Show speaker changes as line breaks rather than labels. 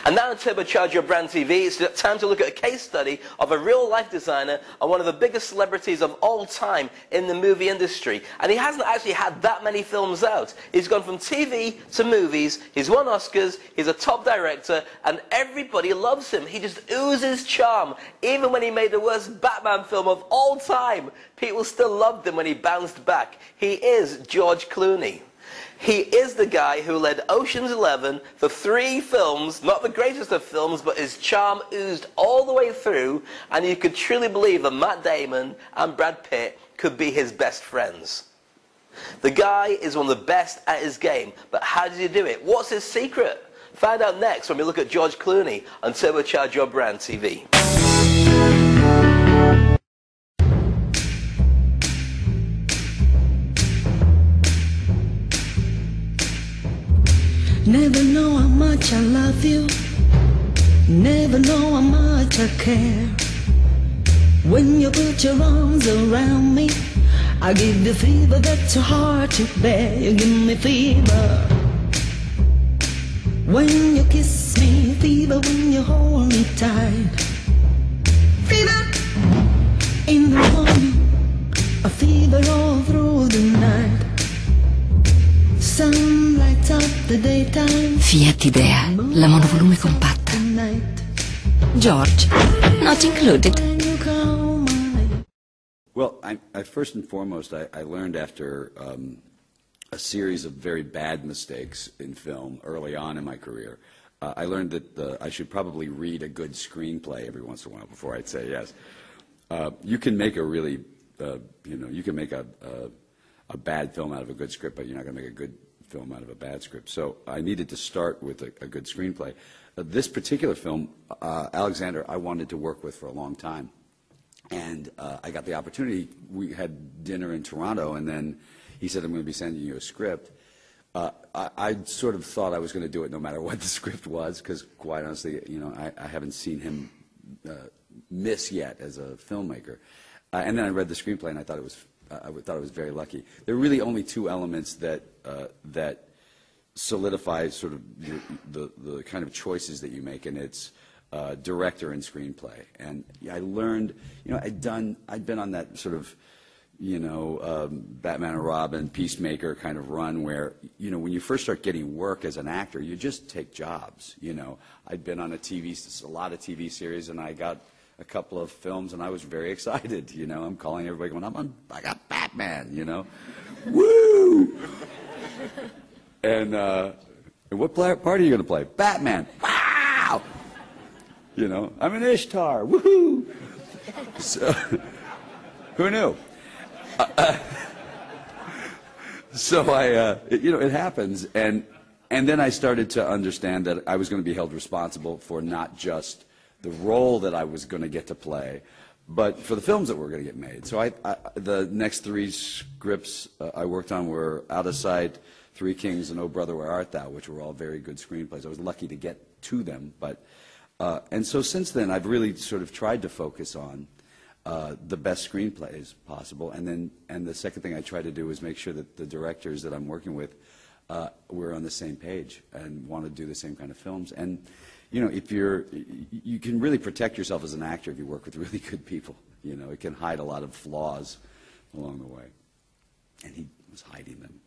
And now on Turbocharge Your Brand TV, it's time to look at a case study of a real-life designer and one of the biggest celebrities of all time in the movie industry. And he hasn't actually had that many films out. He's gone from TV to movies, he's won Oscars, he's a top director, and everybody loves him. He just oozes charm. Even when he made the worst Batman film of all time, people still loved him when he bounced back. He is George Clooney. He is the guy who led Ocean's 11 for 3 films, not the greatest of films, but his charm oozed all the way through, and you could truly believe that Matt Damon and Brad Pitt could be his best friends. The guy is one of the best at his game, but how did he do it? What's his secret? Find out next when we look at George Clooney on Turbocharge Your Brand TV.
Never know how much I love you, never know how much I care. When you put your arms around me, I give the fever that's so hard to bear. You give me fever when you kiss me, fever when you hold me tight. Fever in the morning, a fever all through the night. Sun lights up the daytime.
Fiat Idea, la monovolume compatta. George, not included.
Well, I first and foremost, I learned after a series of very bad mistakes in film early on in my career. I learned that I should probably read a good screenplay every once in a while before I'd say yes. You can make a really, you can make a bad film out of a good script, but you're not going to make a good film out of a bad script. So I needed to start with a good screenplay. This particular film, Alexander, I wanted to work with for a long time. And I got the opportunity. We had dinner in Toronto, and then he said, I'm going to be sending you a script. I sort of thought I was going to do it no matter what the script was, because quite honestly, I haven't seen him miss yet as a filmmaker. And then I read the screenplay, and I thought it was very lucky. There are really only 2 elements that solidify sort of the kind of choices that you make, and it's director and screenplay. And I learned, I'd been on that sort of, Batman and Robin, Peacemaker kind of run where, when you first start getting work as an actor, you just take jobs. I'd been on a lot of TV series, and I got a couple of films, and I was very excited. I'm calling everybody going, I got Batman, woo! And what part are you going to play? Batman. Wow! I'm an Ishtar. Woohoo! So, who knew? So it happens, and then I started to understand that I was going to be held responsible for not just the role that I was going to get to play, but for the films that were going to get made. So the next 3 scripts I worked on were Out of Sight, 3 Kings, and Oh Brother, Where Art Thou, which were all very good screenplays. I was lucky to get to them, and so since then I've really sort of tried to focus on the best screenplays possible, and the second thing I try to do is make sure that the directors that I'm working with we're on the same page and want to do the same kind of films. And you can really protect yourself as an actor if you work with really good people. It can hide a lot of flaws along the way, and he was hiding them.